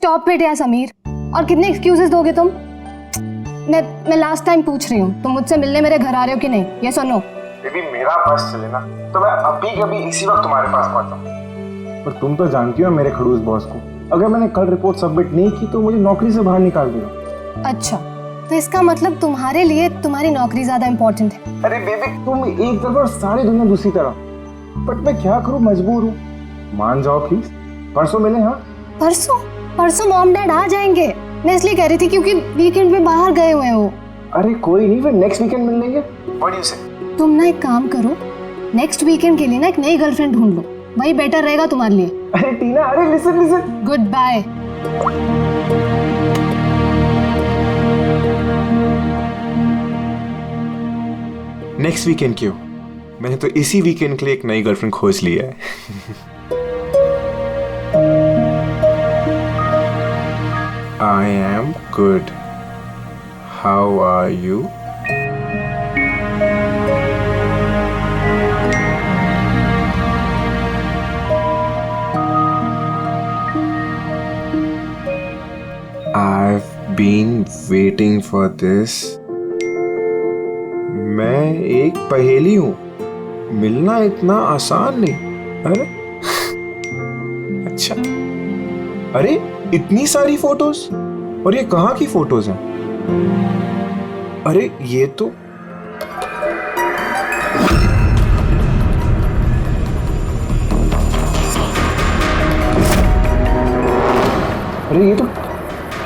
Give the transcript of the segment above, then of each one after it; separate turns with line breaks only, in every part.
Stop it यार समीर। और कितने एक्सक्यूजेस दोगे तुम? मैं लास्ट टाइम पूछ रही हूँ, तुम मुझसे मिलने मेरे घर आ रहे हो कि नहीं, ये सुनो।
बेबी मेरा बस चले ना तो मैं अभी कभी इसी वक्त तुम्हारे पास पहुंचा। पर तुम तो जानती हो मेरे खड़ूस बॉस को, अगर मैंने कल रिपोर्ट सबमिट नहीं की तो मुझे नौकरी से बाहर निकाल देगा।
अच्छा, तो इसका मतलब तुम्हारे लिए तुम्हारी नौकरी ज्यादा इम्पोर्टेंट है।
अरे बेबी तुम एक तरफ और सारी दुनिया दूसरी तरफ, बट मैं क्या करूं, मजबूर हूँ। मान जाओ प्लीज, परसों मिले। हाँ
परसों मॉम डैड आ जाएंगे। मैं इसलिए कह रही थी क्योंकि वीकेंड में बाहर गए हुए हो।
अरे कोई नहीं, फिर नेक्स्ट वीकेंड मिल लेंगे। व्हाट डू यू से?
तुम ना एक काम करो, नेक्स्ट वीकेंड के लिए ना एक नई गर्लफ्रेंड ढूंढ लो, वही बेटर रहेगा तुम्हारे लिए।
अरे टीना, अरे listen.
Good bye.
Next weekend क्यों? मैंने तो इसी वीकेंड के लिए एक नई गर्लफ्रेंड खोज ली है। I am good. How are you? I've been waiting for this. मैं एक पहेली हूँ, मिलना इतना आसान नहीं। अरे अच्छा, अरे इतनी सारी फोटोज, और ये कहाँ की फोटोज हैं? अरे ये तो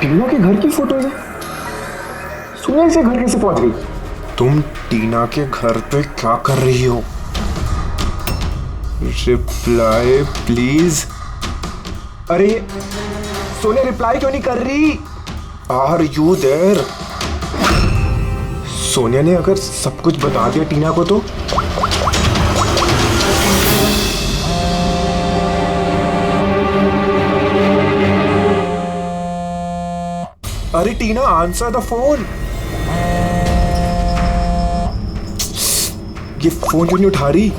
टीना के घर की फोटोज है। सुनिए, से घर कैसे पहुंच गई? तुम टीना के घर पे क्या कर रही हो? Reply please. अरे सोनिया रिप्लाई क्यों नहीं कर रही? Are you there? सोनिया ने अगर सब कुछ बता दिया टीना को तो? अरे टीना, आंसर द फोन। ये फोन क्यों नहीं उठा रही?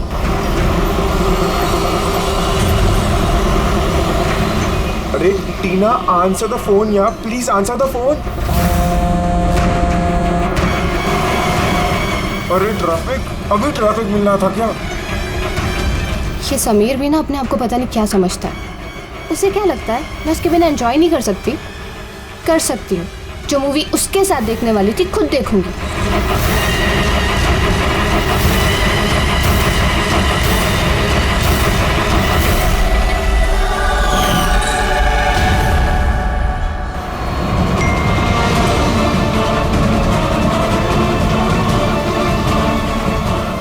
अरे टीना, आंसर द फोन यार, प्लीज आंसर द फोन। अरे ट्रैफिक, अभी ट्रैफिक मिलना था क्या?
ये समीर भी ना अपने आप को पता नहीं क्या समझता है। उसे क्या लगता है मैं उसके बिना एंजॉय नहीं कर सकती? कर सकती हूँ। जो मूवी उसके साथ देखने वाली थी खुद देखूंगी।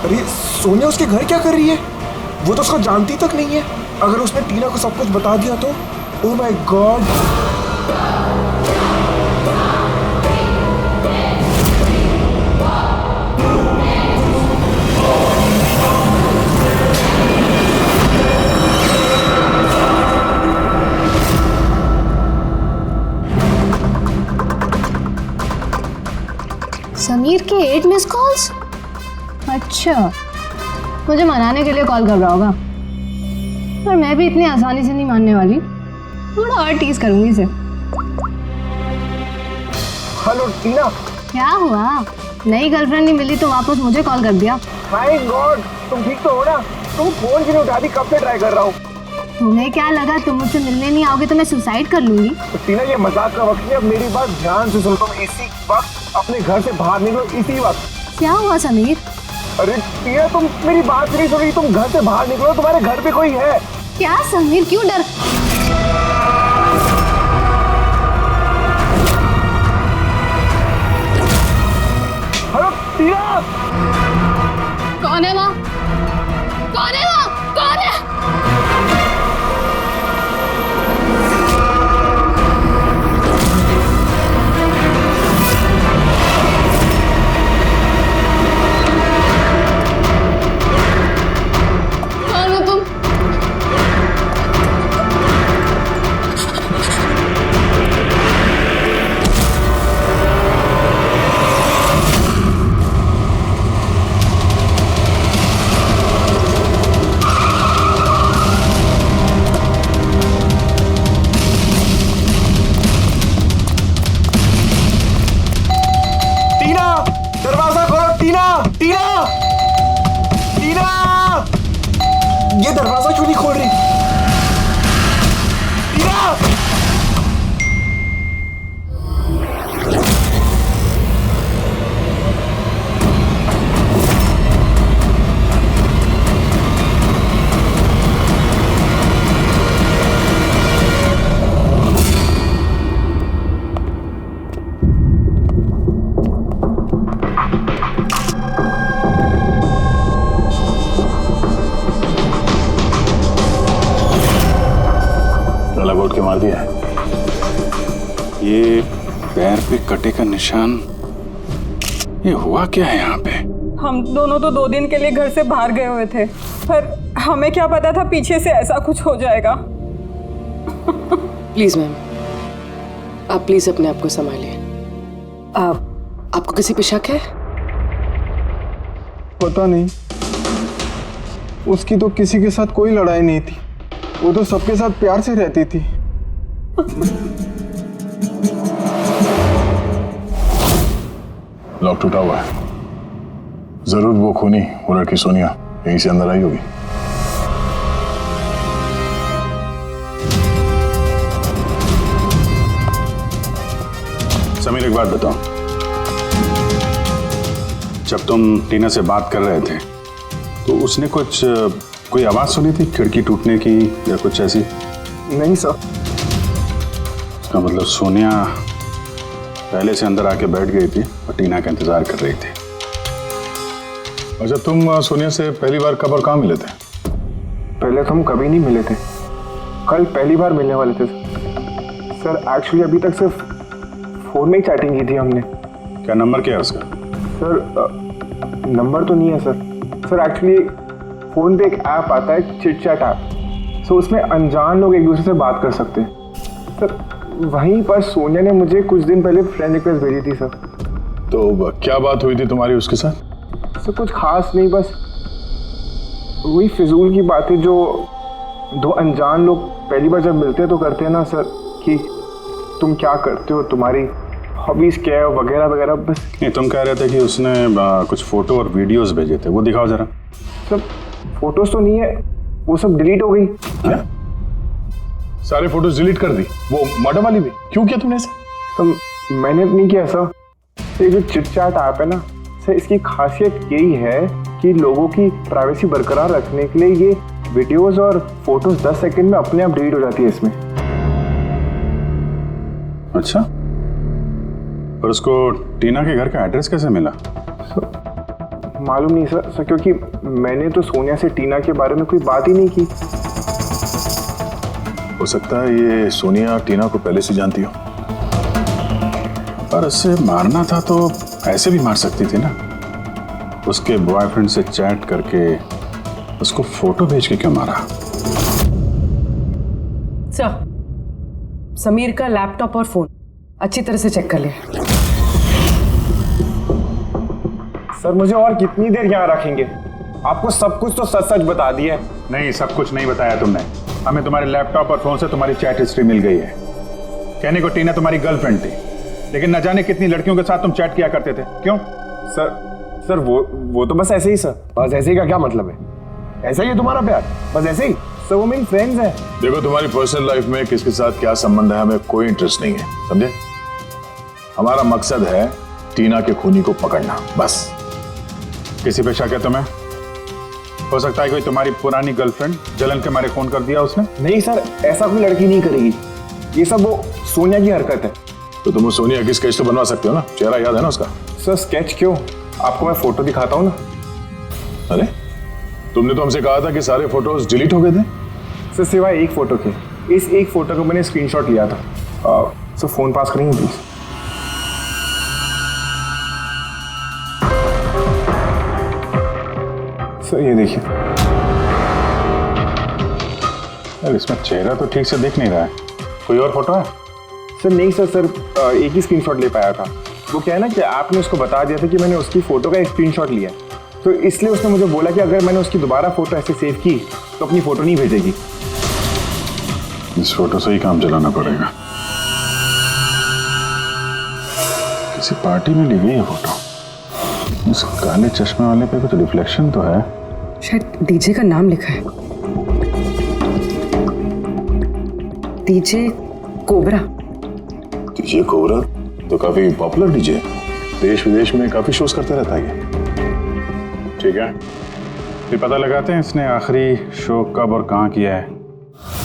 अरे सोनिया उसके घर क्या कर रही है? वो तो उसको जानती तक नहीं है। अगर उसने टीना को सब कुछ बता दिया तो? Oh my God.
समीर के 8 मिस कॉल्स। अच्छा, मुझे मनाने के लिए कॉल कर रहा होगा, पर मैं भी इतनी आसानी से नहीं मानने वाली। थोड़ा और टीज करूंगी इसे।
हेलो टीना।
क्या हुआ? नई गर्लफ्रेंड नहीं मिली तो वापस मुझे कॉल कर दिया।
माय गॉड, तुम ठीक तो हो ना? तुम फोन क्यों नहीं उठा रही? कब से ट्राई कर रहा हूँ।
तुम्हें क्या लगा तुम मुझसे मिलने नहीं आओगे तो मैं सुसाइड कर लूंगी?
तो टीना, ये मजाक का वक्त नहीं, अब मेरी बात ध्यान से सुनो। तुम इसी वक्त अपने घर से बाहर निकलो, इसी वक्त।
क्या हुआ समीर?
अरे टीना, तुम मेरी बात नहीं सुन रही। तुम घर से बाहर निकलो, तुम्हारे घर पे कोई है।
क्या समीर, क्यों डर?
हेलो टीना।
कौन है वहाँ? कौन है वहाँ? कौन है? कौन हो तुम?
दरवाजा क्यों नहीं खोल रही? टीना!
लगोट के मार दिया है। ये पैर पे कटे का निशान, ये हुआ क्या है यहाँ पे?
हम दोनों तो 2 दिन के लिए घर से बाहर गए हुए थे, पर हमें क्या पता था पीछे से ऐसा कुछ हो जाएगा।
प्लीज मैम, आप प्लीज अपने आप को संभालिए। आपको किसी पे शक है?
पता नहीं, उसकी तो किसी के साथ कोई लड़ाई नहीं थी, वो तो सबके साथ प्यार से रहती थी।
लॉक टूटा हुआ है, जरूर वो खूनी, वो लड़की सोनिया यहीं से अंदर आई होगी। समीर, एक बात बताओ, जब तुम टीना से बात कर रहे थे तो उसने कोई आवाज सुनी थी खिड़की टूटने की या कुछ ऐसी?
नहीं सर।
इसका मतलब सोनिया पहले से अंदर आके बैठ गई थी और टीना का इंतजार कर रही थी। अच्छा, तुम सोनिया से पहली बार कब और कहाँ मिले थे?
पहले तो हम कभी नहीं मिले थे, कल पहली बार मिलने वाले थे सर। एक्चुअली अभी तक सिर्फ फोन में ही चैटिंग की थी हमने।
क्या नंबर क्या है उसका?
सर नंबर तो नहीं है सर एक्चुअली फोन पे एक ऐप आता है, चिट चैट ऐप। सो उसमें अनजान लोग एक दूसरे से बात कर सकते हैं सर। वहीं पर सोनिया ने मुझे कुछ दिन पहले फ्रेंड रिक्वेस्ट भेजी थी सर।
तो क्या बात हुई थी तुम्हारी उसके साथ?
सर कुछ खास नहीं, बस वही फिजूल की बातें जो 2 अनजान लोग पहली बार जब मिलते हैं तो करते हैं ना सर, कि तुम क्या करते हो, तुम्हारी हॉबीज क्या है, वगैरह वगैरह। बस
नहीं, तुम कह रहे थे कि उसने कुछ फोटो और वीडियोस भेजे थे, वो दिखाओ जरा।
सब फोटोज तो नहीं है, वो सब डिलीट हो गई।
क्या? सारे फोटोज डिलीट कर दी, वो मर्डर वाली भी? क्यों किया तुमने ऐसा?
सर मैंने नहीं किया सर। ये जो चिट चैट ऐप है ना सर, इसकी खासियत यही है कि लोगों की प्राइवेसी बरकरार रखने के लिए ये वीडियोस और फोटोज 10 सेकंड में अपने आप डिलीट हो जाती है इसमें।
अच्छा, और उसको टीना के घर का एड्रेस कैसे मिला?
मालूम नहीं सर, क्योंकि मैंने तो सोनिया से टीना के बारे में कोई बात ही नहीं की।
हो सकता है ये सोनिया टीना को पहले से जानती हो, पर उसे मारना था तो ऐसे भी मार सकती थी ना। उसके बॉयफ्रेंड से चैट करके उसको फोटो भेज के क्यों मारा?
सर, समीर का लैपटॉप और फोन अच्छी तरह से चेक कर लिया।
सर मुझे और कितनी देर यहाँ रखेंगे? आपको सब कुछ तो सच सच बता दिया।
नहीं, सब कुछ नहीं बताया तुमने हमें। तुम्हारे लैपटॉप और फोन से तुम्हारी चैट हिस्ट्री मिल गई है। कहने को टीना तुम्हारी गर्लफ्रेंड थी, लेकिन न जाने कितनी लड़कियों के साथ तुम चैट किया करते थे। क्यों?
सर वो तो बस ऐसे ही सर। बस ऐसे ही का क्या मतलब है? ऐसा ही है तुम्हारा प्यार? बस ऐसे ही सर, वो मेरी फ्रेंड्स हैं।
देखो, तुम्हारी पर्सनल लाइफ में किसके साथ क्या संबंध है हमें कोई इंटरेस्ट नहीं है, समझे? हमारा मकसद है टीना के खूनी को पकड़ना, बस। किसी पे शक है तुम्हें? हो सकता है कोई तुम्हारी पुरानी गर्लफ्रेंड जलन के मारे फोन कर दिया उसने।
नहीं सर, ऐसा कोई लड़की नहीं करेगी। ये सब वो सोनिया की हरकत है।
तो तुम उस सोनिया की स्केच तो बनवा सकते हो ना, चेहरा याद है ना उसका?
सर स्केच क्यों, आपको मैं फोटो दिखाता हूँ ना।
अरे, तुमने तो हमसे कहा था कि सारे फोटोज डिलीट हो गए थे।
सर सिवाय एक फोटो के। इस एक फोटो को मैंने स्क्रीनशॉट लिया था। सर फोन पास करेंगे प्लीज? सर ये देखिए।
यार, इसमें चेहरा तो ठीक से दिख नहीं रहा है। कोई और फोटो है?
सर नहीं सर एक ही स्क्रीनशॉट ले पाया था। वो क्या है ना कि आपने उसको बता दिया था कि मैंने उसकी फोटो का एक स्क्रीनशॉट लिया, तो इसलिए उसने मुझे बोला कि अगर मैंने उसकी दोबारा फोटो ऐसे सेव की तो अपनी फोटो नहीं भेजेगी।
इस फोटो से ही काम चलाना पड़ेगा। किसी पार्टी में ली गई है फोटो। इस काले चश्मे वाले पे कुछ रिफ्लेक्शन तो है।
शायद डीजे का नाम लिखा है। DJ cobra.
डीजे कोबरा तो काफी पॉपुलर डीजे है, देश विदेश में काफी शोज करते रहता है ये। ठीक है,
फिर पता लगाते हैं इसने आखिरी शो कब और कहाँ किया है।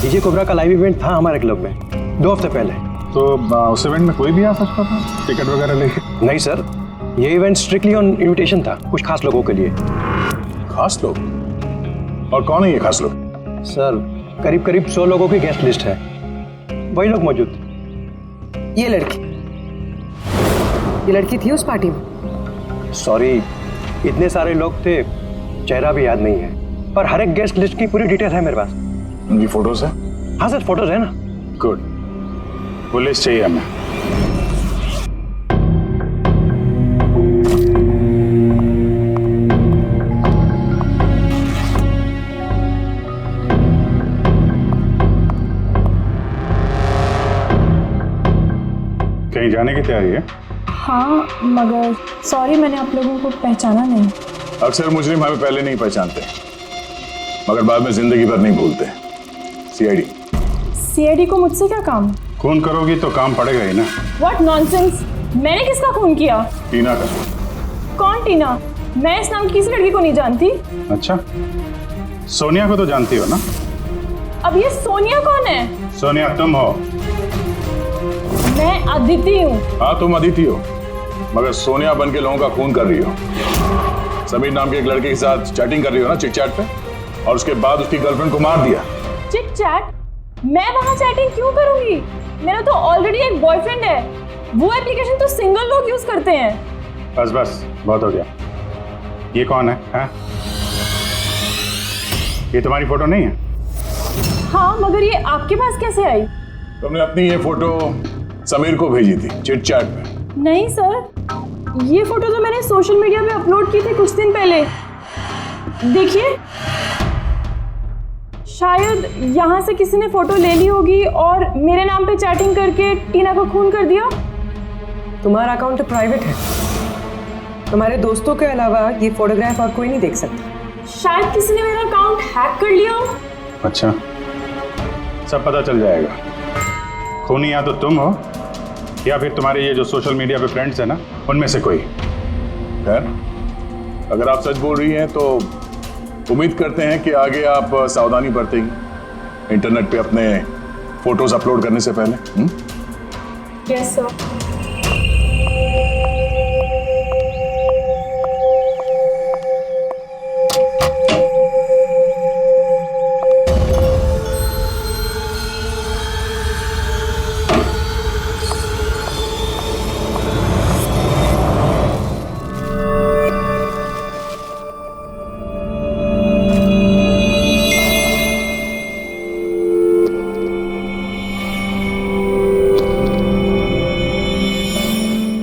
डीजे कोबरा का लाइव इवेंट था हमारे क्लब में 2 हफ्ते पहले।
तो उस इवेंट में कोई भी आ सकता था टिकट वगैरह लेके?
नहीं सर, ये इवेंट स्ट्रिक्टली ऑन इनविटेशन था, कुछ खास लोगों के लिए।
खास लोग? और कौन है ये खास लोग?
सर करीब करीब 100 लोगों की गेस्ट लिस्ट है, वही लोग मौजूद थे।
ये लड़की थी उस पार्टी में?
सॉरी, इतने सारे लोग थे, चेहरा भी याद नहीं है, पर हर एक गेस्ट लिस्ट की पूरी डिटेल है मेरे पास।
उनकी फोटोज है?
हाँ सर, फोटोज है ना।
गुड, वो लिस्ट चाहिए हमें। कहीं जाने की तैयारी है?
हाँ, मगर सॉरी मैंने आप लोगों को पहचाना नहीं।
अक्सर मुजरिम हमें पहले नहीं पहचानते, मगर बाद में जिंदगी भर नहीं भूलते। सीआईडी।
सीआईडी को मुझसे क्या काम?
खून करोगी तो काम पड़ेगा ही ना।
What nonsense! मैंने किसका खून किया?
टीना का।
कौन टीना? मैं इस नाम की किसी लड़की को नहीं जानती।
अच्छा, सोनिया को तो जानती हो ना?
अब ये सोनिया कौन है?
सोनिया तुम हो।
मैं अदिति हूँ।
हाँ तुम अदिति हो, मगर सोनिया बन के लोगों का खून कर रही हो। समीर नाम के एक लड़के के साथ चैटिंग कर रही हो ना चिट चैट पे, और उसके बाद उसकी गर्लफ्रेंड को मार दिया।
Chit chat? मैं वहाँ चैटिंग क्यों करूंगी? मेरा तो ऑलरेडी एक बॉयफ्रेंड है। वो एप्लीकेशन तो सिंगल लोग यूज करते हैं।
बस बस, बहुत हो गया। ये कौन है? हाँ? ये तुम्हारी फोटो नहीं है?
हाँ, मगर ये आपके पास कैसे आई?
तुमने अपनी ये फोटो समीर को भेजी थी चिट चैट पे?
नहीं सर, ये फोटो तो मैंने सोशल मीडिया पे अपलोड की थी कुछ दिन पहले। देखिए, शायद यहाँ से किसी ने फोटो ले ली होगी और मेरे नाम पे चैटिंग करके टीना को खून कर दिया।
तुम्हारा अकाउंट प्राइवेट है, तुम्हारे दोस्तों के अलावा ये फोटोग्राफ और कोई नहीं देख सकता।
शायद किसी ने मेरा अकाउंट हैक कर लिया हो।
अच्छा, सब पता चल जाएगा। खूनी या तो तुम हो या फिर तुम्हारे ये जो सोशल मीडिया पे फ्रेंड्स हैं ना, उनमें से कोई।
खैर, अगर आप सच बोल रही हैं तो उम्मीद करते हैं कि आगे आप सावधानी बरतेंगी इंटरनेट पे अपने फोटोज अपलोड करने से पहले।
Yes sir.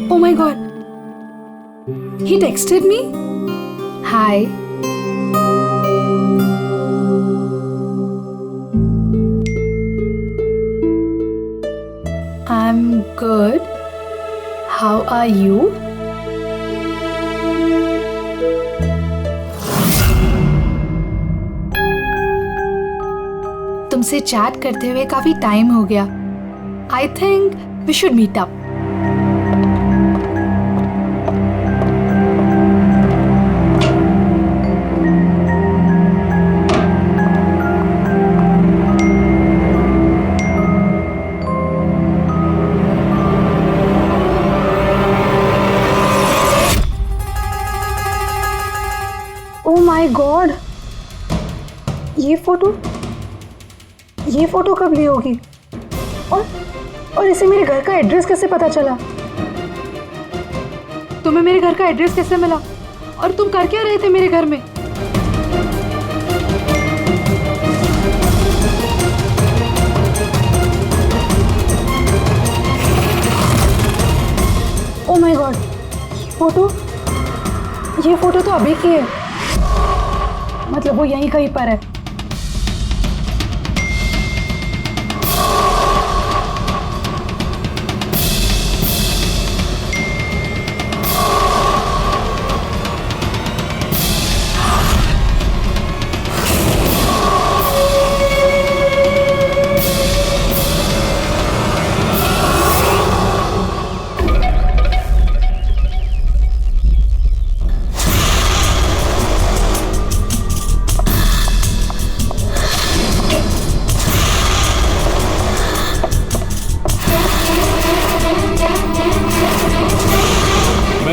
Oh my god. He texted me?
Hi.
I'm good. How are you? तुमसे चैट करते हुए काफी टाइम हो गया। I think we should meet up.
Oh my God, ये फोटो कब ली होगी? और इसे मेरे घर का एड्रेस कैसे पता चला?
तुम्हें मेरे घर का एड्रेस कैसे मिला? और तुम कर क्या रहे थे मेरे घर में?
ओह माय गॉड, ये फोटो तो अभी की है। मतलब वो यहीं कहीं पर है।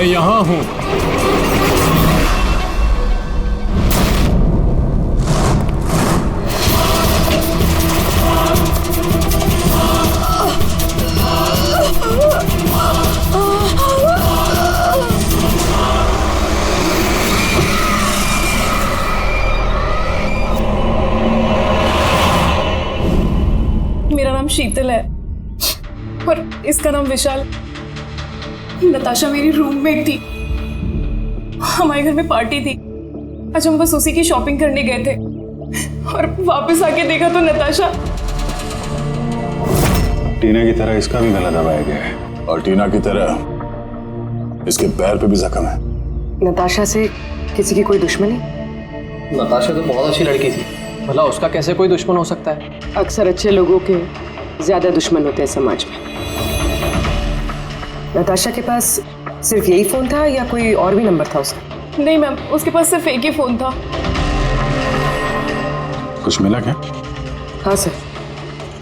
मैं यहाँ हूँ।
मेरा नाम शीतल है और इसका नाम विशाल। नताशा मेरी रूममेट थी। हमारे घर में पार्टी थी। आज हम बस उसी की शॉपिंग करने गए थे और वापस आके देखा तो नताशा।
टीना की तरह इसका भी गला दबाया गया है और टीना की तरह इसके पैर पे भी जख्म है।
नताशा से किसी की कोई दुश्मनी?
नताशा तो बहुत अच्छी लड़की थी, भला उसका कैसे कोई दुश्मन हो सकता है?
अक्सर अच्छे लोगों के ज्यादा दुश्मन होते हैं समाज में। नताशा के पास सिर्फ यही फोन था या कोई और भी नंबर था उसका?
नहीं मैम, उसके पास सिर्फ एक ही फोन था।
कुछ मिला क्या?
हाँ सर।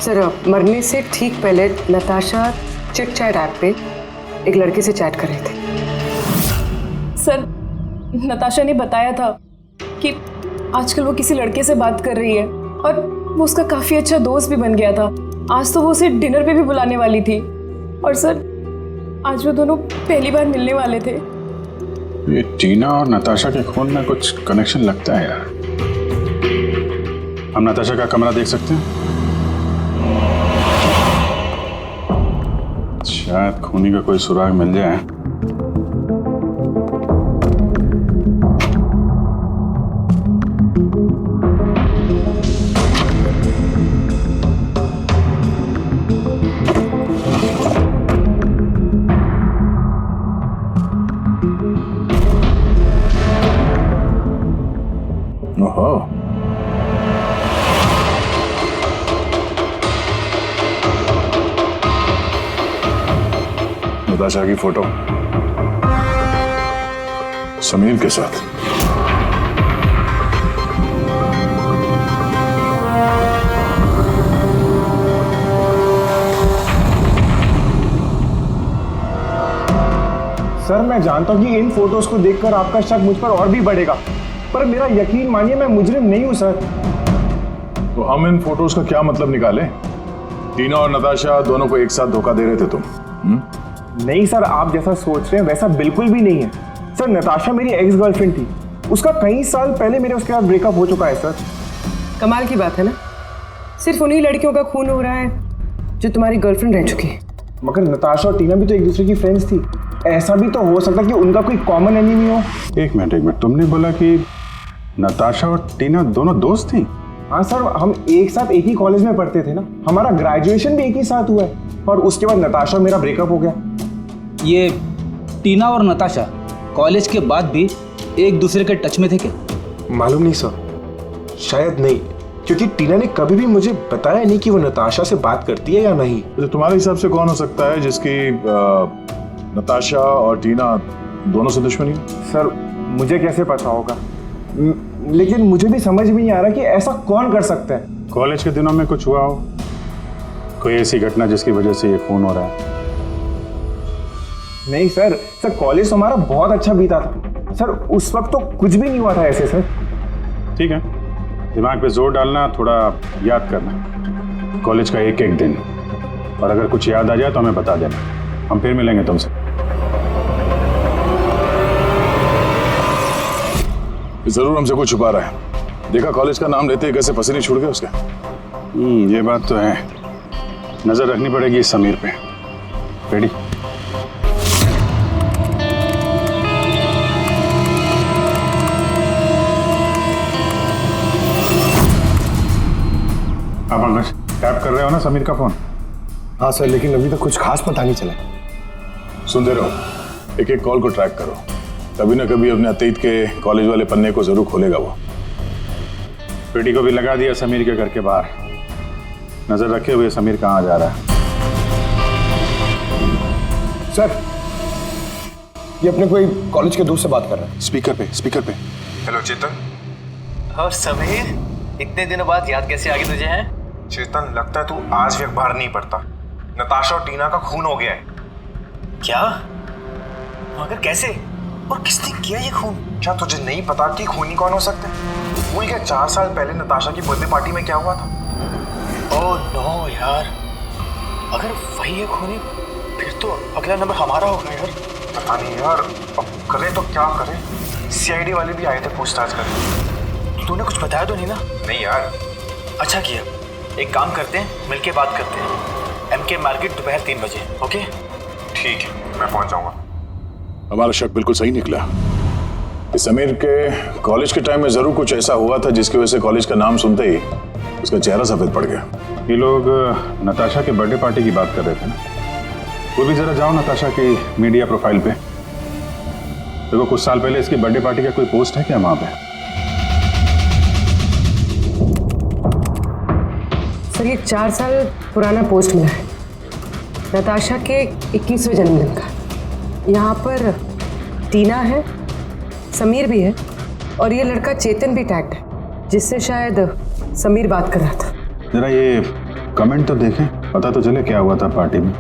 सर, मरने से ठीक पहले नताशा चिट चैट ऐप पे एक लड़के से चैट कर रहे थे।
सर, नताशा ने बताया था कि आजकल वो किसी लड़के से बात कर रही है और वो उसका काफी अच्छा दोस्त भी बन गया था। आज तो वो उसे डिनर पे भी बुलाने वाली थी और सर आज वो दोनों पहली बार मिलने वाले थे।
ये टीना और नताशा के खून में कुछ कनेक्शन लगता है यार। हम नताशा का कमरा देख सकते हैं? शायद खूनी का कोई सुराग मिल जाए। ओहो, नताशा की फोटो समीर के साथ।
सर, मैं जानता हूँ कि इन फोटोज को देखकर आपका शक मुझ पर और भी बढ़ेगा, पर मेरा यकीन मानिए मैं मुजरिम नहीं हूँ सर।
तो हम इन फोटोज का क्या मतलब निकालें? टीना और नताशा दोनों को एक साथ धोखा दे रहे थे तुम?
नहीं सर, आप जैसा सोच रहे हैं वैसा बिल्कुल भी नहीं है सर। नताशा मेरी एक्स गर्लफ्रेंड थी। उसका कई साल पहले मेरे उसके साथ ब्रेकअप हो चुका है सर।
कमाल की बात है ना, सिर्फ उन्हीं लड़कियों का खून हो रहा है जो तुम्हारी गर्लफ्रेंड रह चुकी है।
मगर नताशा और टीना भी तो एक दूसरे की फ्रेंड्स थी। ऐसा भी तो हो सकता कि उनका कोई कॉमन एनिमी हो।
एक मिनट, तुमने बोला कि नताशा और टीना दोनों दोस्त थी?
हाँ सर, हम एक साथ एक ही कॉलेज में पढ़ते थे ना। हमारा ग्रेजुएशन भी एक ही साथ हुआ है और उसके बाद नताशा और मेरा ब्रेकअप हो गया।
ये टीना और नताशा कॉलेज के बाद भी एक दूसरे के टच में थे क्या?
मालूम नहीं सर, शायद नहीं, क्योंकि टीना ने कभी भी मुझे बताया नहीं कि वो नताशा से बात करती है या नहीं।
तो तुम्हारे हिसाब से कौन हो सकता है जिसकी नताशा और टीना दोनों से दुश्मनी?
सर, मुझे कैसे पता होगा, लेकिन मुझे भी समझ में नहीं आ रहा कि ऐसा कौन कर सकता है।
कॉलेज के दिनों में कुछ हुआ हो, कोई ऐसी घटना जिसकी वजह से ये खून हो रहा है?
नहीं सर, कॉलेज हमारा बहुत अच्छा बीता था सर। उस वक्त तो कुछ भी नहीं हुआ था ऐसे सर।
ठीक है, दिमाग पे जोर डालना, थोड़ा याद करना कॉलेज का एक एक दिन, और अगर कुछ याद आ जाए तो हमें बता देना, हम फिर मिलेंगे तुमसे।
जरूर हमसे कुछ छुपा रहा है। देखा कॉलेज का नाम लेते ही कैसे पसीने छूट गए उसके।
ये बात तो है, नजर रखनी पड़ेगी इस समीर पे। रेडी? आप अंकल टैप कर रहे हो ना समीर का फोन?
हाँ सर, लेकिन अभी तक कुछ खास पता नहीं चला।
सुनते रहो, एक एक कॉल को ट्रैक करो, कभी ना कभी अपने अतीत के कॉलेज वाले पन्ने को जरूर खोलेगा वो।
पेटी को भी लगा दिया समीर के घर के बाहर, नजर रखे हुए समीर कहाँ जा रहा है।
सर, ये अपने कोई कॉलेज के दोस्त से बात कर रहा है।
स्पीकर पे।
हेलो चेतन।
और समीर, इतने दिनों बाद याद कैसे आ गई तुझे? हैं
चेतन, लगता है तू आज भी अखबार नहीं पढ़ता। नताशा और टीना का खून हो गया है।
क्या? मगर कैसे और किसने किया ये खून?
क्या तुझे नहीं पता कि खूनी कौन हो सकते हैं? भूल गया 4 साल पहले नताशा की बर्थडे पार्टी में क्या हुआ था?
ओह नो यार, अगर वही है खूनी फिर तो अगला नंबर हमारा होगा यार।
पता नहीं यार, अब करें तो क्या करें? CID वाले भी आए थे पूछताछ करने।
तूने कुछ बताया तो नहीं ना?
नहीं यार।
अच्छा किया, एक काम करते हैं, मिलके बात करते हैं। MK मार्केट दोपहर 3 बजे, ओके?
ठीक है, मैं पहुंच जाऊंगा।
हमारा शक बिल्कुल सही निकला। इस समीर के कॉलेज के टाइम में जरूर कुछ ऐसा हुआ था जिसकी वजह से कॉलेज का नाम सुनते ही उसका चेहरा सफेद पड़ गया।
ये लोग नताशा के बर्थडे पार्टी की बात कर रहे थे ना? वो भी जरा जाओ नताशा की मीडिया प्रोफाइल पे। देखो कुछ साल पहले इसकी बर्थडे पार्टी का कोई पोस्ट है क्या वहां पे?
सर ये 4 साल पुराना पोस्ट मिला है, नताशा के 21वें जन्मदिन का। यहाँ पर टीना है, समीर भी है और ये लड़का चेतन भी टैग्ड है, जिससे शायद समीर बात कर रहा था।
जरा ये कमेंट तो देखें, पता तो चले क्या हुआ था पार्टी में।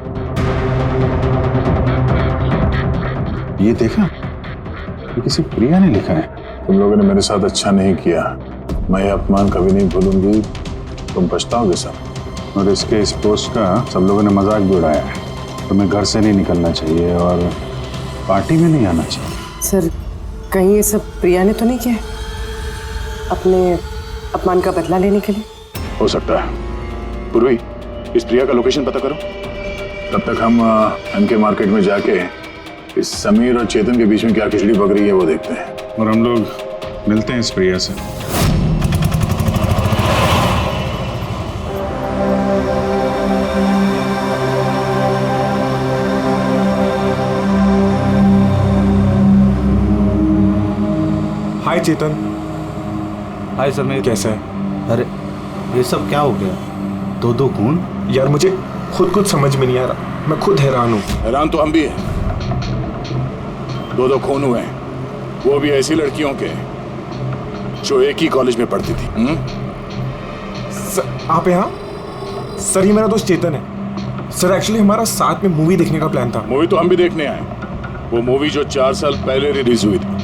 ये देखा, ये किसी प्रिया ने लिखा है।
तुम लोगों ने मेरे साथ अच्छा नहीं किया, मैं ये अपमान कभी नहीं भूलूंगी, तुम पछताओगे सब।
और इसके इस पोस्ट का सब लोगों ने मजाक भी उड़ाया है। तुम्हें घर से नहीं निकलना चाहिए और पार्टी में नहीं आना चाहिए।
सर कहीं ये सब प्रिया ने तो नहीं किया अपने अपमान का बदला लेने के लिए?
हो सकता है। पूर्वी, इस प्रिया का लोकेशन पता करो, तब तक हम MK मार्केट में जाके इस समीर और चेतन के बीच में क्या खिचड़ी पक रही है वो देखते हैं।
और हम लोग मिलते हैं इस प्रिया से।
हाय चेतन।
हाय समीर,
कैसा है?
अरे ये सब क्या हो गया? दो खून?
यार मुझे खुद कुछ समझ में नहीं आ रहा, मैं खुद हैरान हूँ।
हैरान तो हम भी हैं। 2 खून हुए हैं, वो भी ऐसी लड़कियों के जो एक ही कॉलेज में पढ़ती थी।
आप यहाँ? सर ये मेरा दोस्त चेतन है। सर एक्चुअली हमारा साथ में मूवी देखने का प्लान था।
मूवी तो हम भी देखने आए। वो मूवी जो 4 साल पहले रिलीज हुई थी,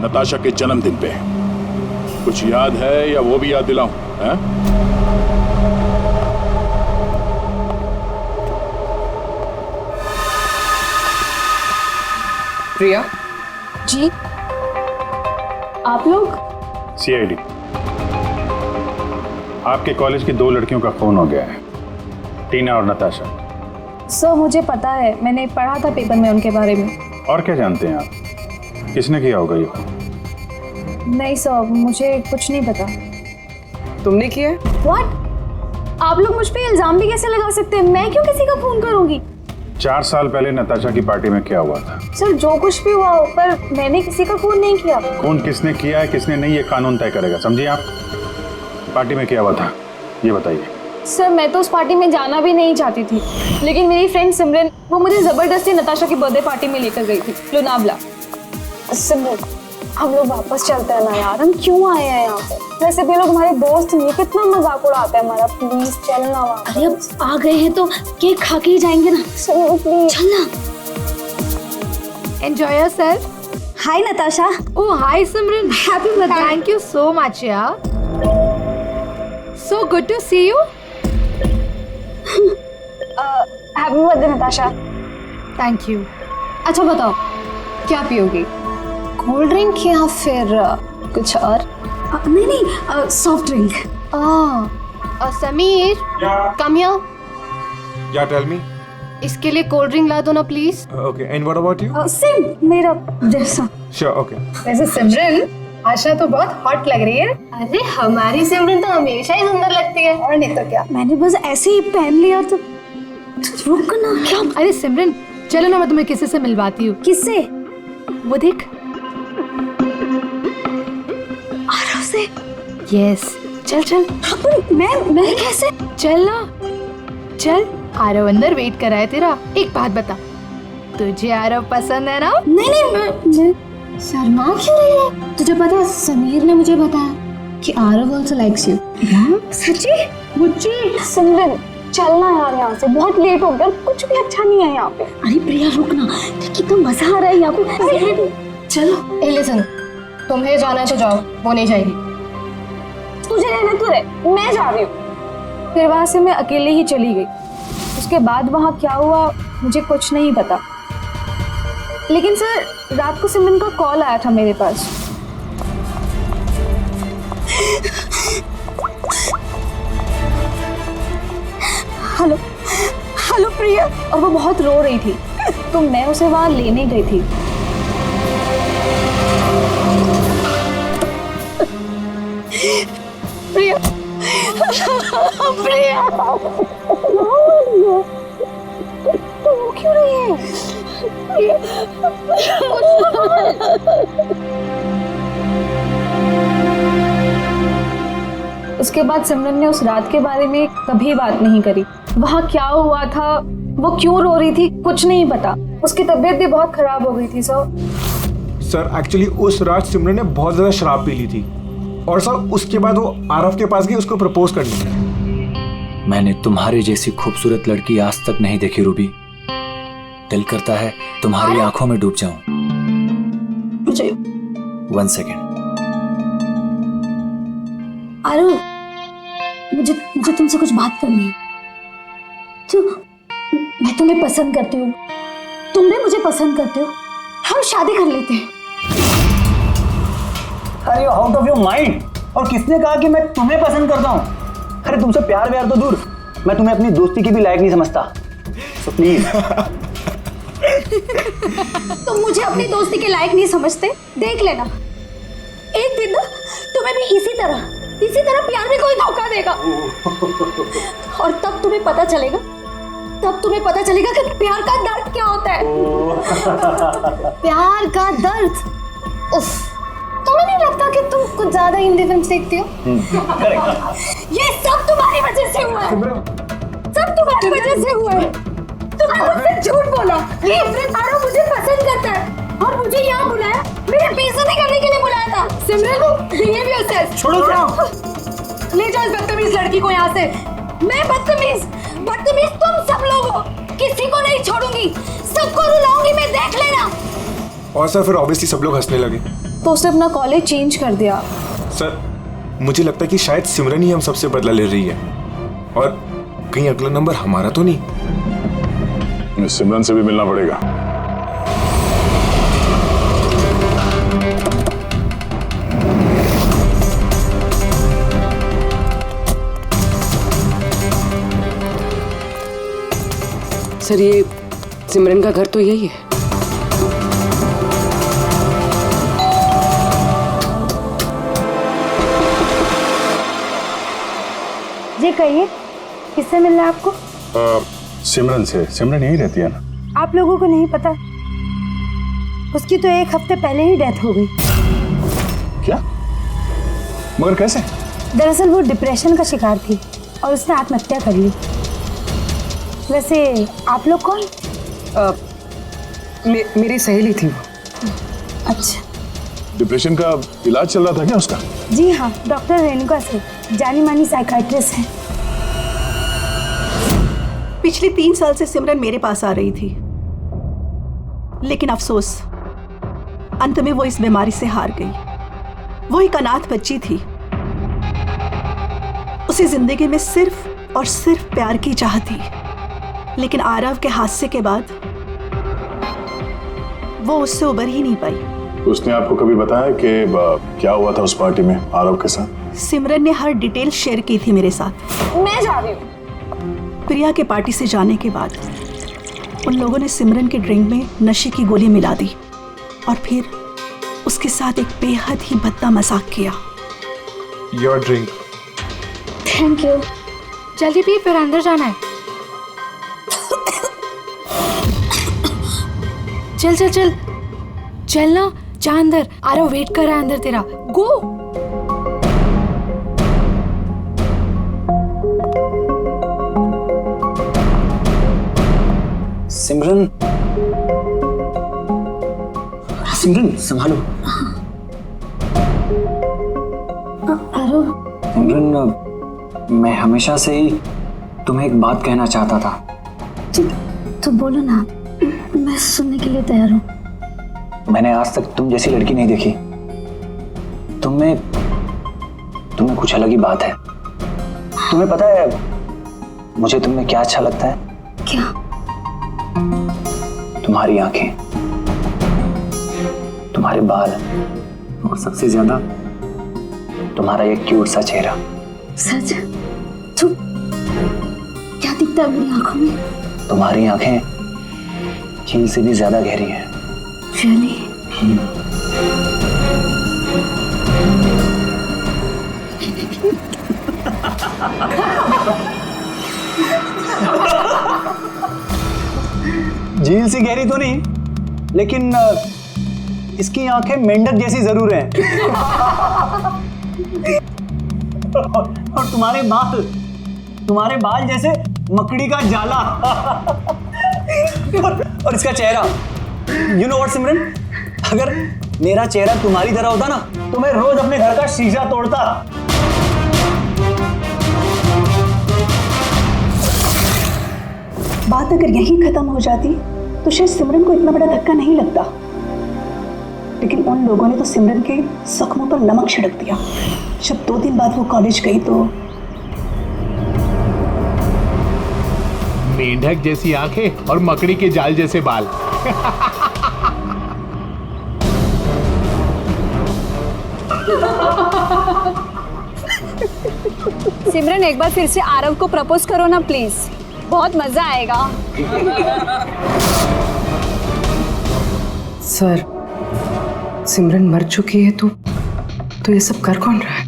नताशा के जन्मदिन पे। कुछ याद है या वो भी याद दिलाऊं? हैं?
प्रिया
जी, आप लोग?
CID, आपके कॉलेज की 2 लड़कियों का खून हो गया है, टीना और नताशा।
सर मुझे पता है, मैंने पढ़ा था पेपर में उनके बारे में।
और क्या जानते हैं आप? किसने किया होगा ये खून?
नहीं सर, मुझे कुछ नहीं पता।
तुमने किया है?
What? आप लोग मुझ पे इल्जाम भी कैसे लगा सकते हैं? मैं क्यों किसी का खून करूंगी?
4 साल पहले नताशा की पार्टी में क्या हुआ था?
सर जो कुछ भी हुआ हो, पर मैंने किसी का खून नहीं किया।
खून किसने किया है किसने नहीं, ये कानून तय करेगा, समझिए आप। पार्टी में क्या हुआ था ये बताइए।
सर मैं तो उस पार्टी में जाना भी नहीं चाहती थी, लेकिन मेरी फ्रेंड सिमरन वो मुझे जबरदस्ती नताशा की बर्थडे पार्टी में लेकर गई थी, लोनावला। सिमरन, हम लोग वापस चलते हैं ना यार, हम क्यों आए हैं यहाँ पे? वैसे भी लोग हमारे दोस्त नहीं, कितना मजाक उड़ाते हैं हमारा। प्लीज चलना वहाँ।
अरे अब आ गए हैं तो केक खा के ही जाएंगे ना।
प्लीज
चलना।
Enjoy yourself.
Hi Natasha.
Oh, hi Simran.
Happy birthday.
Thank you so much, yeah. So good to see you.
Happy birthday Natasha.
Thank you.
अच्छा बताओ, क्या पियोगी? कोल्ड ड्रिंक या फिर कुछ और?
नहीं नहीं, soft drink.
Sameer, come here.
या टेल मी।
इसके लिए कोल्ड ड्रिंक ला दो ना please.
Okay, and what about you?
Same मेरा जैसा।
Sure, okay.
वैसे सिमरन, आशा तो बहुत हॉट लग रही है।
अरे हमारी सिमरन तो हमेशा ही सुंदर लगती है।
और नहीं तो क्या।
मैंने बस ऐसे ही पहन लिया तो रुक ना। क्या?
अरे सिमरन, चलो ना मैं तुम्हें किसी से मिलवाती हूँ।
किससे?
वो देख।
आरव से?
यस, चल चल।
मैं कैसे?
चल ना, चल। आरव अंदर वेट कर रहा है तेरा। एक बात बता, तुझे आरव पसंद है ना?
नहीं मैं
शर्मा क्यों रही है? तुझे पता समीर ने मुझे बताया कि आरव ऑल्सो लाइक्स यू।
सच्ची? मुझे? सिमरन
चलना यार यहाँ से, बहुत लेट हो गया, कुछ भी अच्छा नहीं है यहाँ पे। अरे प्रिया रुकना, कितना मजा आ रहा है यहाँ पे। चलो।
ए लिसन, तुम्हें जाना है तो जाओ, वो नहीं जाएगी।
तुझे रहना तो रहे, मैं जा रही हूँ। फिर वहां से मैं अकेले ही चली गई। उसके बाद वहां क्या हुआ मुझे कुछ नहीं पता, लेकिन सर रात को सिमरन का कॉल आया था मेरे पास। हेलो हेलो प्रिया, और वो बहुत रो रही थी, तो मैं उसे वहां लेने गई थी। प्रिया प्रिया तो वो क्यों रही है? उसके बाद सिमरन ने उस रात के बारे में कभी बात नहीं करी। वहाँ क्या हुआ था, वो क्यों रो रही थी, कुछ नहीं पता। उसकी तबीयत भी बहुत खराब हो गई थी
सर एक्चुअली उस रात सिमरन ने बहुत ज्यादा शराब पी ली थी, और सर उसके बाद वो आरव के पास गई उसको प्रपोज करने के लिए।
मैंने तुम्हारी जैसी खूबसूरत लड़की आज तक नहीं देखी रूबी। दिल करता है तुम्हारी आंखों में डूब जाऊं। 1 सेकेंड।
आरव, मुझे तुमसे कुछ बात करनी है। तो मैं तुम्हें पसंद करती हूँ, तुम भी मुझे पसंद करते हो, हम शादी कर लेते हैं।
अरे आउट ऑफ योर माइंड। और किसने कहा कि मैं तुम्हें पसंद करता हूँ? अरे तुमसे प्यार व्यार तो दूर, मैं तुम्हें अपनी दोस्ती की भी लायक नहीं समझता। So please.
तुम मुझे अपनी दोस्ती के लायक नहीं समझते, देख लेना एक दिन ना तुम्हें भी इसी तरह प्यार में कोई धोखा देगा, और तब तुम्हें पता चलेगा कि प्यार का दर्द क्या होता है।
प्यार का दर्द? उफ, तुम्हें नहीं लगता कि तुम कुछ ज्यादा हिंदी फिल्म देखती हो?
ये सब तुम्हारी वजह से हुआ है, सब तुम्हारी वजह से हुआ है। तुमने मुझसे झूठ बोला, ये आरव मुझे पसंद करता है और मुझे यहाँ बुलाया, मेरे बेइज्जती करने के लिए बुलाया था। सिमरन, बिहेव योरसेल्फ। छोड़ो। ले जाओ इस बदतमीज लड़की को यहाँ से। मैं बदतमीज तुम सब लोग हो, किसी को नहीं छोड़ूंगी, सबको रुलाऊंगी मैं, देख लेना।
और सर फिर ऑब्वियसली सब लोग हंसने लगे,
तो उसने अपना कॉलेज चेंज कर दिया।
सर मुझे लगता है कि शायद सिमरन ही हम सबसे बदला ले रही है, और कहीं अगला नंबर हमारा तो नहीं।
सिमरन से भी मिलना पड़ेगा।
सर ये सिमरन का घर तो यही है।
जी कहिए, किससे मिलना है आपको?
सिमरन से। सिमरन यही रहती है ना?
आप लोगों को नहीं पता, उसकी तो 1 हफ्ते पहले ही डेथ हो गई।
क्या? मगर कैसे?
दरअसल वो डिप्रेशन का शिकार थी और उसने आत्महत्या कर ली। वैसे आप लोग कौन?
मेरी सहेली थी वो।
अच्छा।
डिप्रेशन का इलाज चल रहा था क्या उसका?
जी हाँ, डॉक्टर रेणुका से, जानी मानी साइकाइट्रिस्ट है।
पिछले 3 साल से सिमरन मेरे पास आ रही थी, लेकिन अफसोस अंत में वो इस बीमारी से हार गई। वो एक अनाथ बच्ची थी, उसे जिंदगी में सिर्फ और सिर्फ प्यार की चाह थी, लेकिन आरव के हादसे के बाद वो उससे उबर ही नहीं पाई।
उसने आपको कभी बताया कि क्या हुआ था उस पार्टी में आरव के साथ?
सिमरन ने हर डिटेल शेयर की थी मेरे साथ।
मैं जा रही हूँ।
प्रिया के पार्टी से जाने के बाद उन लोगों ने सिमरन के ड्रिंक में नशे की गोली मिला दी और फिर उसके साथ एक बेहद ही भद्दा मजाक किया।
Your drink.
Thank you.
जल्दी पी, फिर अंदर जाना है। चल चल चल चल ना, जा अंदर, आरव वेट कर रहा है अंदर तेरा। गो।
सिमरन, सिमरन संभालो।
आरव।
सिमरन, मैं हमेशा से ही
तुम्हें एक बात कहना चाहता था।
तो बोलो ना, मैं सुनने के लिए तैयार हूँ।
मैंने आज तक तुम जैसी लड़की नहीं देखी। तुम्हें कुछ अलग ही बात है। तुम्हें पता है मुझे तुममें क्या अच्छा लगता है?
क्या?
तुम्हारी आंखें, तुम्हारे बाल और सबसे ज्यादा तुम्हारा ये क्यूट सा चेहरा।
सच? तू क्या दिखता है मेरी आंखों में?
तुम्हारी आंखें झील से भी ज्यादा गहरी हैं।
Really?
झील से गहरी तो नहीं, लेकिन इसकी आंखें मेंढक जैसी जरूर हैं। और तुम्हारे बाल जैसे मकड़ी का जाला। और इसका चेहरा, यू नो व्हाट सिमरन, अगर मेरा चेहरा तुम्हारी तरह होता ना तो मैं रोज अपने घर का शीशा तोड़ता।
बात अगर यहीं खत्म हो जाती तो शायद सिमरन को इतना बड़ा धक्का नहीं लगता, लेकिन उन लोगों ने तो सिमरन के जख्मों पर नमक छिड़क दिया। जब 2 दिन बाद वो कॉलेज गई तो
मेंढक जैसी आंखें और मकड़ी के जाल जैसे बाल।
सिमरन, एक बार फिर से आरव को प्रपोज करो ना प्लीज, बहुत मजा आएगा।
सर, सिमरन मर चुकी है तो ये सब कर कौन रहा है?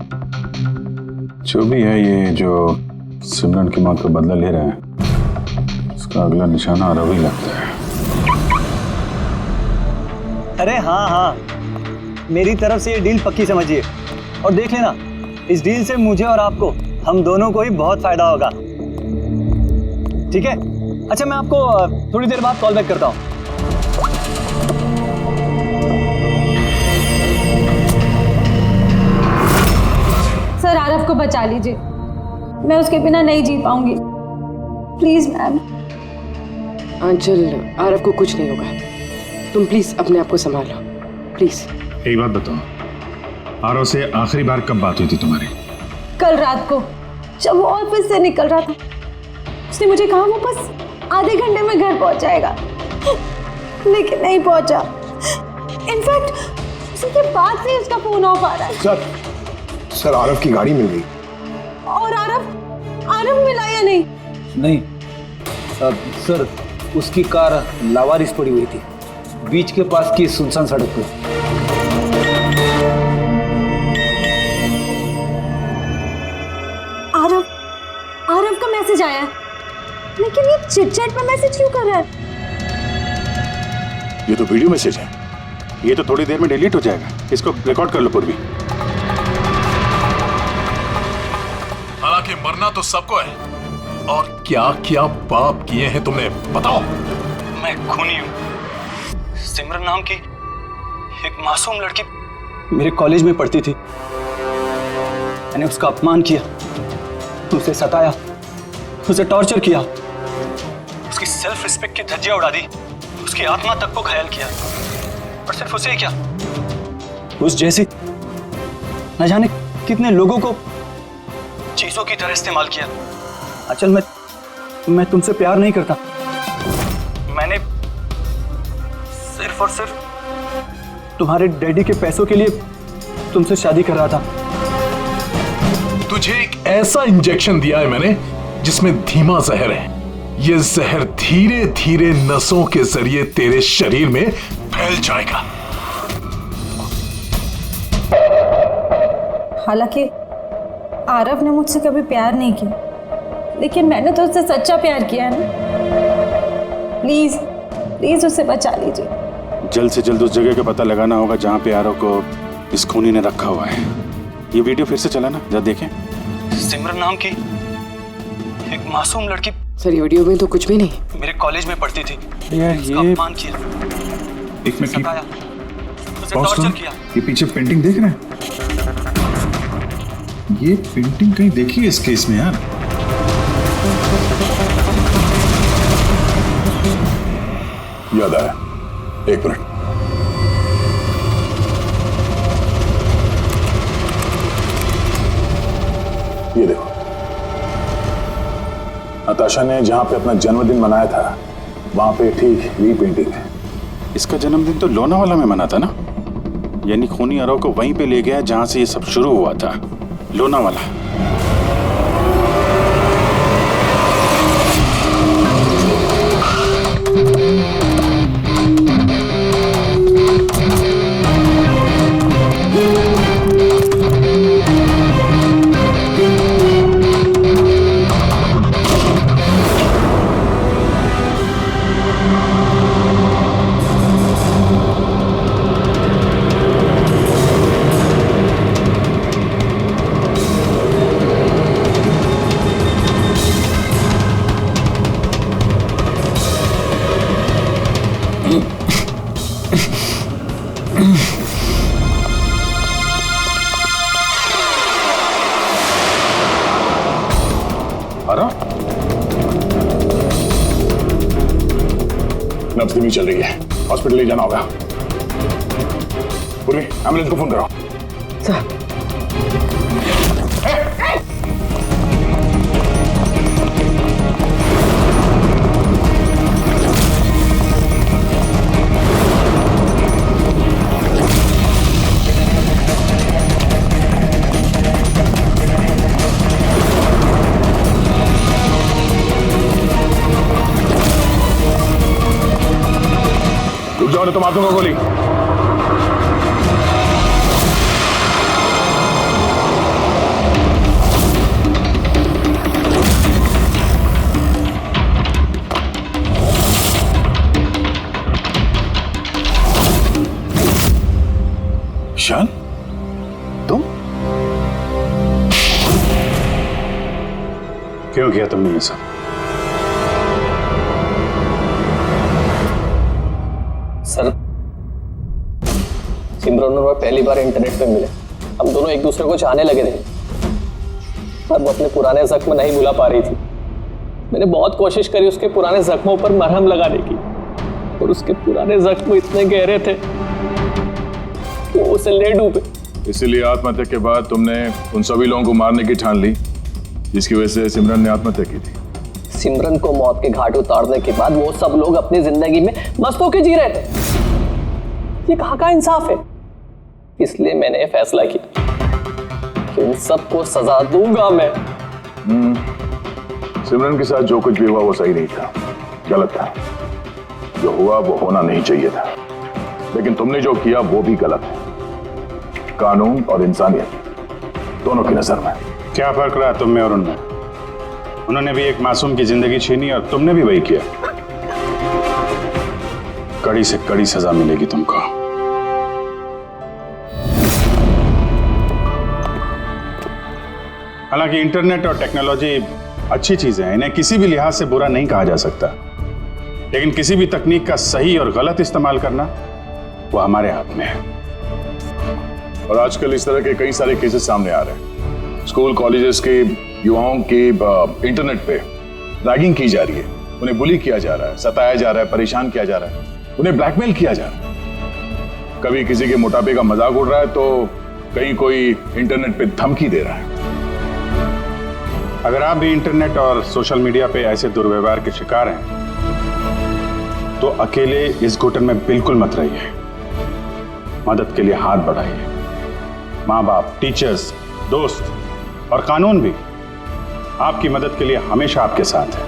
जो भी है, ये जो सिमरन की मौत का बदला ले रहे हैं, उसका अगला निशाना आरव ही लगता है।
अरे हाँ, मेरी तरफ से ये डील पक्की समझिए और देख लेना, इस डील से मुझे और आपको, हम दोनों को ही बहुत फायदा होगा। ठीक है? अच्छा, मैं आपको थोड़ी देर बाद कॉल बैक करता हूँ।
सर, आरव को बचा लीजिए, मैं उसके बिना नहीं जी पाऊंगी। Please ma'am.
आंचल, आरव को कुछ नहीं होगा, तुम प्लीज अपने आप को संभालो, प्लीज।
एक बात बताओ, आरव से आखिरी बार कब बात हुई थी तुम्हारी?
कल रात को, जब वो ऑफिस से निकल रहा था। उसने मुझे कहा वो बस आधे घंटे में घर पहुंच जाएगा, लेकिन नहीं पहुंचा। इनफैक्ट उसी के बाद से उसका फोन ऑफ आ रहा है।
सर, आरव की गाड़ी मिल गई।
और आरव मिला या नहीं?
नहीं सर, उसकी कार लावारिस पड़ी हुई थी बीच के पास की सुनसान सड़क पर।
आरव का मैसेज आया, लेकिन ये चिट-चैट पर मैसेज क्यों कर रहा है?
ये तो वीडियो मैसेज है, ये तो थोड़ी देर में डिलीट हो जाएगा। इसको रिकॉर्ड कर लो पूर्वी।
हालांकि मरना तो सबको है, और क्या क्या पाप किए हैं तुमने, बताओ।
मैं खूनी हूँ। सिमरन नाम की एक मासूम लड़की मेरे कॉलेज में पढ़ती थी। मैंने उसका अपमान किया, उसे सताया, उसे टॉर्चर किया, उसकी सेल्फ रिस्पेक्ट की धज्जियां उड़ा दी, उसकी आत्मा तक को घायल किया। और सिर्फ उसे क्या, उस जैसी न जाने कितने लोगों को चीजों की तरह इस्तेमाल किया। अचल, मैं तुमसे प्यार नहीं करता। मैंने सिर्फ और सिर्फ तुम्हारे डैडी के पैसों के लिए तुमसे शादी कर रहा था।
तुझे एक ऐसा इंजेक्शन दिया है मैंने जिसमें धीमा जहर है। ये जहर धीरे धीरे नसों के जरिए तेरे शरीर में फैल जाएगा।
हालांकि आरव ने मुझसे कभी प्यार नहीं किया, लेकिन मैंने तो उससे सच्चा प्यार किया है ना। प्लीज प्लीज उसे बचा लीजिए।
जल्द से जल्द उस जगह का पता लगाना होगा जहाँ पे आरव को इस खूनी ने रखा हुआ है। ये वीडियो फिर से चला ना, जरा देखें।
सिमरन नाम की एक मासूम लड़की,
सर ये वीडियो में तो कुछ भी नहीं।
मेरे कॉलेज में पढ़ती थी।
ये
अपमान किया,
एक मिनट,
सताया, उसे टॉर्चर किया।
ये पीछे पेंटिंग देख रहे हैं? ये पेंटिंग कहीं देखी है इस केस में यार?
याद आया, एक मिनट। ये देखो, नताशा ने जहां पे अपना जन्मदिन मनाया था वहां पे ठीक रीपेंटिंग है।
इसका जन्मदिन तो लोनावाला में मना था ना, यानी खूनी आरव को वहीं पे ले गया जहां से ये सब शुरू हुआ था, लोनावाला।
नब्ज धीमी चल रही है, हॉस्पिटल ले जाना होगा। पूर्वी, एम्बुलेंस को फोन करो।
सर।
तो मार दूंगा गोली। शान, तुम
क्यों किया तुमने ये सब?
सर, सिमरन और मैं पहली बार इंटरनेट पे मिले। हम दोनों एक दूसरे को चाहने लगे थे, पर वो अपने पुराने जख्म नहीं भुला पा रही थी। मैंने बहुत कोशिश करी उसके पुराने जख्मों पर मरहम लगाने की, और उसके पुराने जख्म इतने गहरे थे वो उसे ले डूबे।
इसीलिए आत्महत्या के बाद तुमने उन सभी लोगों को मारने की ठान ली जिसकी वजह से सिमरन ने आत्महत्या की थी।
सिमरन को मौत के घाट उतारने के बाद वो सब लोग अपनी जिंदगी में मस्त होकर जी रहे थे। ये कहाँ का इंसाफ है? इसलिए मैंने ये फैसला किया कि उन सबको सजा दूंगा मैं।
सिमरन के साथ जो कुछ भी हुआ वो सही नहीं था, गलत था। जो हुआ वो होना नहीं चाहिए था, लेकिन तुमने जो किया वो भी गलत है। कानून और इंसानियत दोनों की नजर में
क्या फर्क रहा तुम में और उनमें? उन्होंने भी एक मासूम की जिंदगी छीनी और तुमने भी वही किया। कड़ी से कड़ी सजा मिलेगी तुमको। हालांकि इंटरनेट और टेक्नोलॉजी अच्छी चीजें हैं, इन्हें किसी भी लिहाज से बुरा नहीं कहा जा सकता, लेकिन किसी भी तकनीक का सही और गलत इस्तेमाल करना वो हमारे हाथ में है।
और आजकल इस तरह के कई सारे केसेस सामने आ रहे हैं। स्कूल कॉलेजेस के युवाओं की इंटरनेट पे रैगिंग की जा रही है, उन्हें बुली किया जा रहा है, सताया जा रहा है, परेशान किया जा रहा है, उन्हें ब्लैकमेल किया जा रहा है। कभी किसी के मोटापे का मजाक उड़ रहा है तो कहीं कोई इंटरनेट पे धमकी दे रहा है।
अगर आप भी इंटरनेट और सोशल मीडिया पे ऐसे दुर्व्यवहार के शिकार हैं तो अकेले इस घुटन में बिल्कुल मत रहिए। मदद के लिए हाथ बढ़ाइए। माँ बाप, टीचर्स, दोस्त और कानून भी आपकी मदद के लिए हमेशा आपके साथ है।